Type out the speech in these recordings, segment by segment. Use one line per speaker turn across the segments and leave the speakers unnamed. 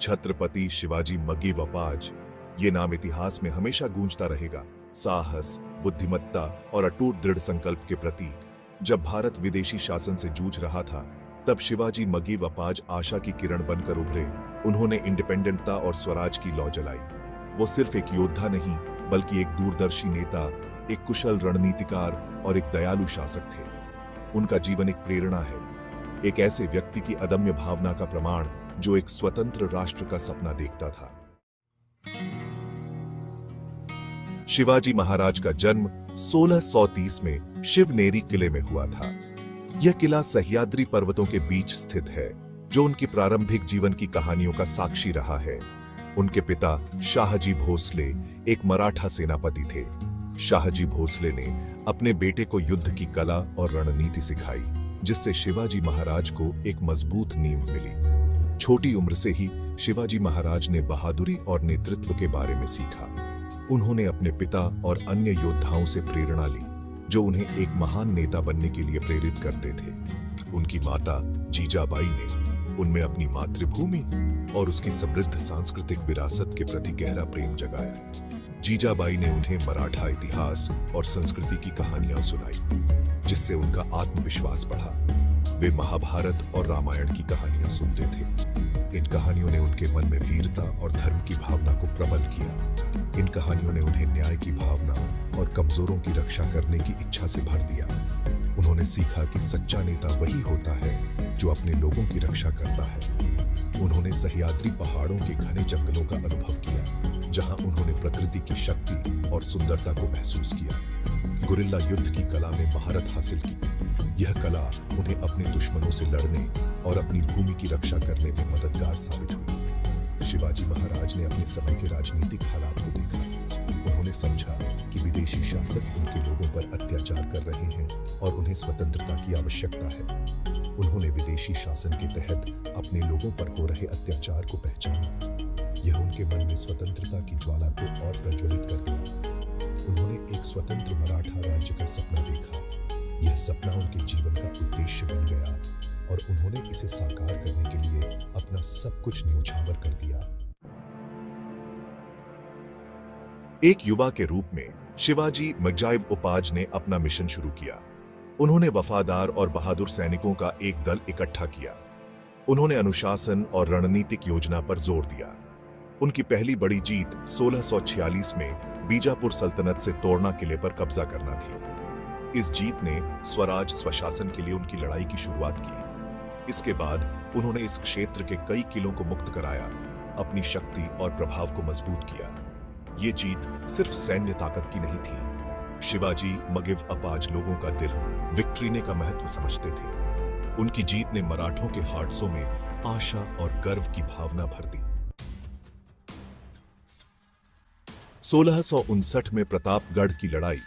छत्रपति शिवाजी मगी वपाज, ये नाम इतिहास में हमेशा गूंजता रहेगा। साहस, बुद्धिमत्ता और अटूट दृढ़ संकल्प के प्रतीक। जब भारत विदेशी शासन से जूझ रहा था, तब शिवाजी मगी वपाज आशा की किरण बनकर उभरे। उन्होंने इंडिपेंडेंटता और स्वराज की लौ जलाई। वो सिर्फ एक योद्धा नहीं, बल्कि एक दूरदर्शी नेता, एक कुशल रणनीतिकार और एक दयालु शासक थे। उनका जीवन एक प्रेरणा है, एक ऐसे व्यक्ति की अदम्य भावना का प्रमाण जो एक स्वतंत्र राष्ट्र का सपना देखता था। शिवाजी महाराज का जन्म 1630 में शिवनेरी किले में हुआ था। यह किला सह्याद्री पर्वतों के बीच स्थित है, जो उनकी प्रारंभिक जीवन की कहानियों का साक्षी रहा है। उनके पिता शाहजी भोसले एक मराठा सेनापति थे। शाहजी भोसले ने अपने बेटे को युद्ध की कला और रणनीति सिखाई, जिससे शिवाजी महाराज को एक मजबूत नींव मिली। छोटी उम्र से ही शिवाजी महाराज ने बहादुरी और नेतृत्व के बारे में सीखा। उन्होंने अपने पिता और अन्य योद्धाओं से प्रेरणा ली, जो उन्हें एक महान नेता बनने के लिए प्रेरित करते थे। उनकी माता जीजाबाई ने उनमें अपनी मातृभूमि और उसकी समृद्ध सांस्कृतिक विरासत के प्रति गहरा प्रेम जगाया। जीजाबाई ने उन्हें मराठा इतिहास और संस्कृति की कहानियां सुनाई, जिससे उनका आत्मविश्वास बढ़ा। वे महाभारत और रामायण की कहानियां सुनते थे। इन कहानियों ने उनके मन में वीरता और धर्म की भावना को प्रबल किया। इन कहानियों ने उन्हें न्याय की भावना और कमजोरों की रक्षा करने की इच्छा से भर दिया। उन्होंने सीखा कि सच्चा नेता वही होता है जो अपने लोगों की रक्षा करता है। उन्होंने सह्याद्री पहाड़ों के घने जंगलों का अनुभव किया, जहां उन्होंने प्रकृति की शक्ति और सुंदरता को महसूस किया। गुरिल्ला युद्ध की कला में महारत हासिल की। यह कला उन्हें अपने दुश्मनों से लड़ने और अपनी भूमि की रक्षा करने में मददगार साबित हुई। शिवाजी महाराज ने अपने समय के राजनीतिक हालात को देखा। उन्होंने समझा कि विदेशी शासक उनके लोगों पर अत्याचार कर रहे हैं और उन्हें स्वतंत्रता की आवश्यकता है। उन्होंने विदेशी शासन के तहत अपने लोगों पर हो रहे अत्याचार को पहचाना। यह उनके मन में स्वतंत्रता की ज्वाला को और प्रज्वलित कर दिया। उन्होंने एक स्वतंत्र मराठा राज्य का सपना देखा। यह सपना उनके जीवन का उद्देश्य बन गया और उन्होंने इसे साकार करने के लिए अपना सब कुछ न्योछावर कर दिया। एक युवा के रूप में शिवाजी मगी वपाज ने अपना मिशन शुरू किया। उन्होंने वफादार और बहादुर सैनिकों का एक दल इकट्ठा किया। उन्होंने अनुशासन और रणनीतिक योजना पर जोर दिया। उनकी पहली बड़ी जीत 1646 में बीजापुर सल्तनत से तोड़ना किले पर कब्जा करना थी। इस जीत ने स्वराज स्वशासन के लिए उनकी लड़ाई की शुरुआत की। इसके बाद उन्होंने इस क्षेत्र के कई किलों को मुक्त कराया, अपनी शक्ति और प्रभाव को मजबूत किया। ये जीत सिर्फ सैन्य ताकत की नहीं थी। शिवाजी मगी वपाज लोगों का दिल विक्ट्रीने का महत्व समझते थे। उनकी जीत ने मराठों के हार्ट्सों में आशा और गर्व की भावना भर दी। 1659 में प्रतापगढ़ की लड़ाई,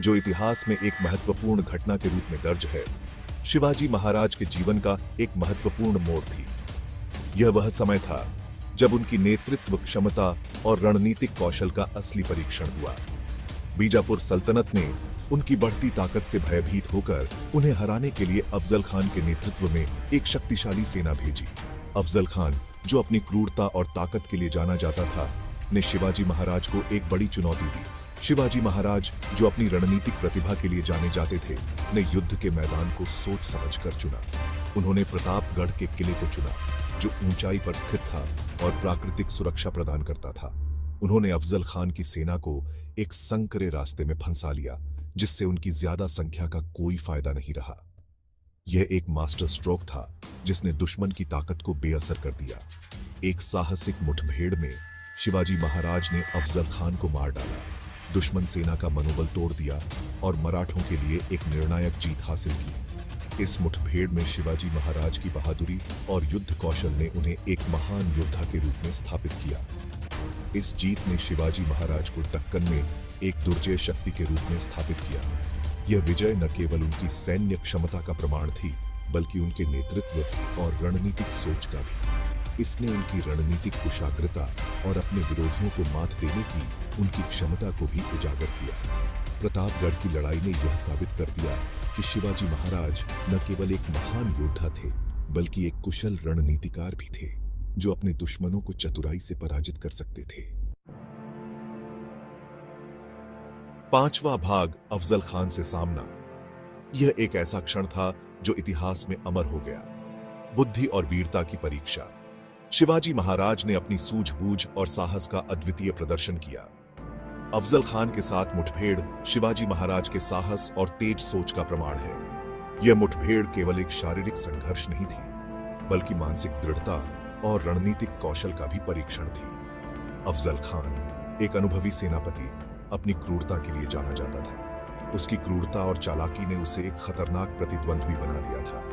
जो इतिहास में एक महत्वपूर्ण घटना के रूप में दर्ज है, शिवाजी महाराज के जीवन का एक महत्वपूर्ण मोड़ थी। यह वह समय था जब उनकी नेतृत्व क्षमता और रणनीतिक कौशल का असली परीक्षण हुआ। बीजापुर सल्तनत ने उनकी बढ़ती ताकत से भयभीत होकर उन्हें हराने के लिए अफजल खान के नेतृत्व में एक शक्तिशाली सेना भेजी। अफजल खान, जो अपनी क्रूरता और ताकत के लिए जाना जाता था, ने शिवाजी महाराज को एक बड़ी चुनौती दी। शिवाजी महाराज, जो अपनी रणनीतिक प्रतिभा के लिए जाने जाते थे, ने युद्ध के मैदान को सोच समझकर चुना। उन्होंने प्रतापगढ़ के किले को चुना, जो ऊंचाई पर स्थित था और प्राकृतिक सुरक्षा प्रदान करता था। उन्होंने अफजल खान की सेना को एक संकरे रास्ते में फंसा लिया, जिससे उनकी ज्यादा संख्या का कोई फायदा नहीं रहा। यह एक मास्टर स्ट्रोक था जिसने दुश्मन की ताकत को बेअसर कर दिया। एक साहसिक मुठभेड़ में शिवाजी महाराज ने अफजल खान को मार डाला, दुश्मन सेना का मनोबल तोड़ दिया और मराठों के लिए एक निर्णायक जीत हासिल की। इस मुठभेड़ में शिवाजी महाराज की बहादुरी और युद्ध कौशल ने उन्हें एक महान योद्धा के रूप में स्थापित किया। इस जीत ने शिवाजी महाराज को दक्कन में एक दुर्जय शक्ति के रूप में स्थापित किया। यह विजय न केवल उनकी सैन्य क्षमता का प्रमाण थी, बल्कि उनके नेतृत्व और रणनीतिक सोच का भी। इसने उनकी रणनीतिक कुशाग्रता और अपने विरोधियों को मात देने की उनकी क्षमता को भी उजागर किया। प्रतापगढ़ की लड़ाई ने यह साबित कर दिया कि शिवाजी महाराज न केवल एक महान योद्धा थे, बल्कि एक कुशल रणनीतिकार भी थे। जो अपने दुश्मनों को चतुराई से पराजित कर सकते थे। पांचवा भाग, अफजल खान से सामना। यह एक ऐसा क्षण था जो इतिहास में अमर हो गया। बुद्धि और वीरता की परीक्षा। शिवाजी महाराज ने अपनी सूझबूझ और साहस का अद्वितीय प्रदर्शन किया। अफजल खान के साथ मुठभेड़ शिवाजी महाराज के साहस और तेज सोच का प्रमाण है। यह मुठभेड़ केवल एक शारीरिक संघर्ष नहीं थी, बल्कि मानसिक दृढ़ता और रणनीतिक कौशल का भी परीक्षण थी। अफजल खान, एक अनुभवी सेनापति, अपनी क्रूरता के लिए जाना जाता था। उसकी क्रूरता और चालाकी ने उसे एक खतरनाक प्रतिद्वंद्वी बना दिया था।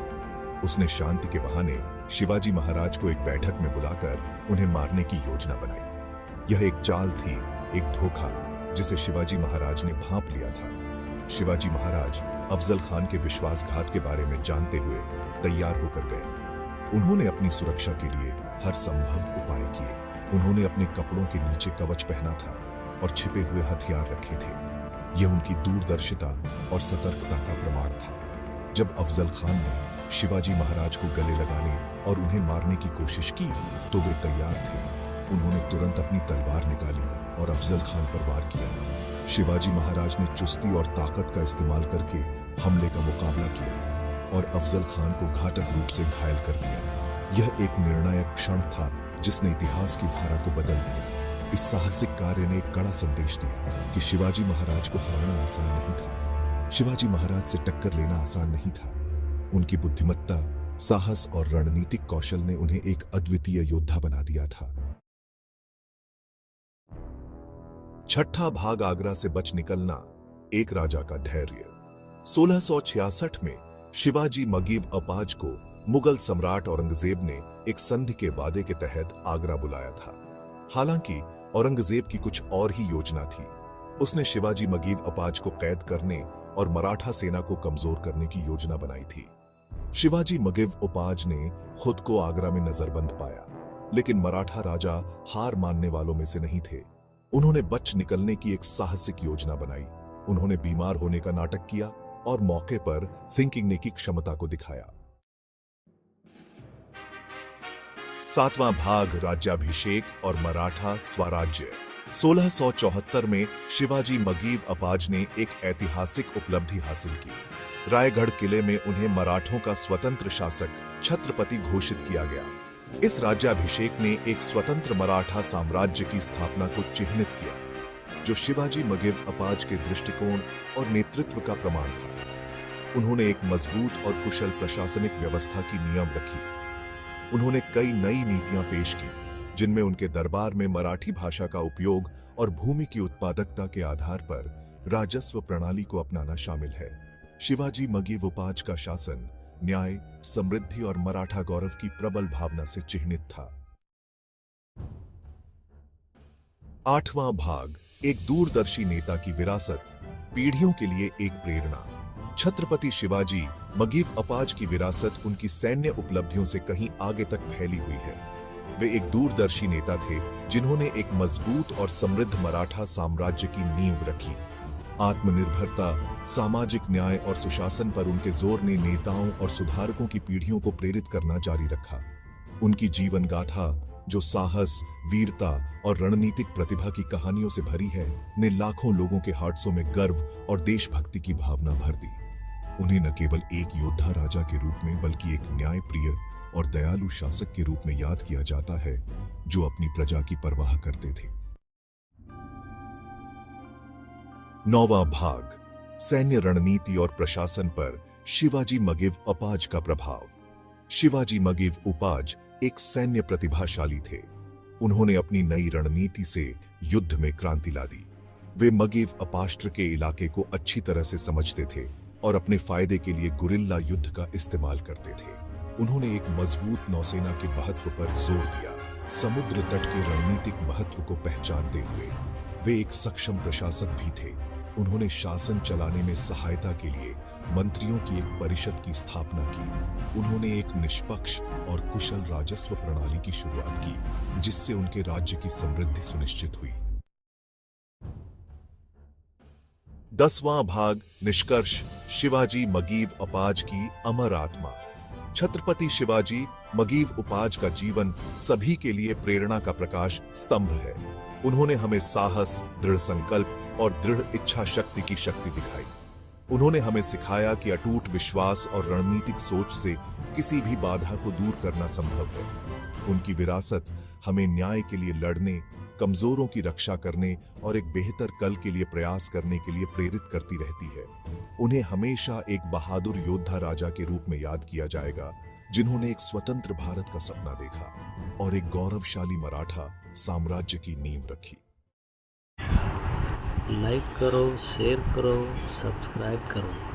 उसने शांति के बहाने शिवाजी महाराज को एक बैठक में बुलाकर उन्हें मारने की योजना बनाई। यह एक चाल थी, एक धोखा, जिसे शिवाजी महाराज ने भांप लिया था। शिवाजी महाराज अफजल खान के विश्वासघात के बारे में जानते हुए तैयार होकर गए। उन्होंने अपनी सुरक्षा के लिए हर संभव उपाय किए। उन्होंने अपने कपड़ों के नीचे कवच पहना था और छिपे हुए हथियार रखे थे। यह उनकी दूरदर्शिता और सतर्कता का प्रमाण था। जब अफजल खान ने शिवाजी महाराज को गले लगाने और उन्हें मारने की कोशिश की तो वे तैयार थे। उन्होंने तुरंत अपनी तलवार निकाली और अफजल खान पर वार किया। शिवाजी महाराज ने चुस्ती और ताकत का इस्तेमाल करके हमले का मुकाबला किया और अफजल खान को घातक रूप से घायल कर दिया। यह एक निर्णायक क्षण था जिसने इतिहास की धारा को बदल दिया। इस साहसिक कार्य ने एक कड़ा संदेश दिया कि शिवाजी महाराज को हराना आसान नहीं था। शिवाजी महाराज से टक्कर लेना आसान नहीं था। उनकी बुद्धिमत्ता, साहस और रणनीतिक कौशल ने उन्हें एक अद्वितीय योद्धा बना दिया था। छठा भाग, आगरा से बच निकलना, एक राजा का धैर्य। 1666 में शिवाजी मगीव अपाज को मुगल सम्राट औरंगजेब ने एक संधि के वादे के तहत आगरा बुलाया था। हालांकि औरंगजेब की कुछ और ही योजना थी। उसने शिवाजी मगीव अपाज को कैद करने और मराठा सेना को कमजोर करने की योजना बनाई थी। शिवाजी मगीव अपाज ने खुद को आगरा में नजरबंद पाया, लेकिन मराठा राजा हार मानने वालों में से नहीं थे। उन्होंने बच निकलने की एक साहसिक योजना बनाई। उन्होंने बीमार होने का नाटक किया और मौके पर थिंकिंग की क्षमता को दिखाया। सातवां भाग, राज्याभिषेक और मराठा स्वराज्य। 1674 में शिवाजी मगीव अपाज ने एक ऐतिहासिक उपलब्धि हासिल की। रायगढ़ किले में उन्हें मराठों का स्वतंत्र शासक छत्रपति घोषित किया गया। इस राज्याभिषेक ने एक स्वतंत्र मराठा साम्राज्य की स्थापना को चिह्नित किया, जो शिवाजी मगीव अपाज के दृष्टिकोण और नेतृत्व का प्रमाण था। उन्होंने एक मजबूत और कुशल प्रशासनिक व्यवस्था की नींव रखी। उन्होंने कई नई नीतियां पेश की, जिनमें उनके दरबार में मराठी भाषा का उपयोग और भूमि की उत्पादकता के आधार पर राजस्व प्रणाली को अपनाना शामिल है। शिवाजी मगीव अपाज का शासन न्याय, समृद्धि और मराठा गौरव की प्रबल भावना से चिह्नित था। आठवां भाग, एक दूरदर्शी नेता की विरासत, पीढ़ियों के लिए एक प्रेरणा। छत्रपति शिवाजी मगीव अपाज की विरासत उनकी सैन्य उपलब्धियों से कहीं आगे तक फैली हुई है। वे एक दूरदर्शी नेता थे जिन्होंने एक मजबूत और समृद्ध मराठा साम्राज्य की नींव रखी। आत्मनिर्भरता, सामाजिक न्याय और सुशासन पर उनके जोर ने नेताओं और सुधारकों की पीढ़ियों को प्रेरित करना जारी रखा। उनकी जीवन गाथा, जो साहस, वीरता और रणनीतिक प्रतिभा की कहानियों से भरी है, ने लाखों लोगों के हार्ट्सों में गर्व और देशभक्ति की भावना भर दी। उन्हें न केवल एक योद्धा राजा के रूप में, बल्कि एक न्यायप्रिय और दयालु शासक के रूप में याद किया जाता है, जो अपनी प्रजा की परवाह करते थे। नौवां भाग, सैन्य रणनीति और प्रशासन पर शिवाजी मगीव अपाज का प्रभाव। शिवाजी मगीव अपाज एक सैन्य प्रतिभाशाली थे। उन्होंने अपनी नई रणनीति से युद्ध में क्रांति ला दी। वे मगीव अपाष्ट्र के इलाके को अच्छी तरह से समझते थे और अपने फायदे के लिए गुरिल्ला युद्ध का इस्तेमाल करते थे। उन्होंने एक मजबूत नौसेना के महत्व पर जोर दिया। समुद्र तट के रणनीतिक महत्व को पहचानते हुए वे एक सक्षम प्रशासक भी थे। उन्होंने शासन चलाने में सहायता के लिए मंत्रियों की एक परिषद की स्थापना की। उन्होंने एक निष्पक्ष और कुशल राजस्व प्रणाली की शुरुआत की, जिससे उनके राज्य की समृद्धि सुनिश्चित हुई। 10वां भाग, निष्कर्ष, शिवाजी मगीव अपाज की अमर आत्मा। छत्रपति शिवाजी मगीव उपाज का जीवन सभी के लिए प्रेरणा का प्रकाश स्तंभ है। उन्होंने हमें साहस, दृढ़ संकल्प और दृढ़ इच्छा शक्ति की शक्ति दिखाई। उन्होंने हमें सिखाया कि अटूट विश्वास और रणनीतिक सोच से किसी भी बाधा को दूर करना संभव है। उनकी विरासत हमें न्याय के लिए लड़ने, कमजोरों की रक्षा करने और एक बेहतर कल के लिए प्रयास करने के लिए प्रेरित करती रहती है। उन्हें हमेशा एक बहादुर योद्धा राजा के रूप में याद किया जाएगा, जिन्होंने एक स्वतंत्र भारत का सपना देखा और एक गौरवशाली मराठा साम्राज्य की नींव रखी।
लाइक करो, शेयर करो, सब्सक्राइब करो।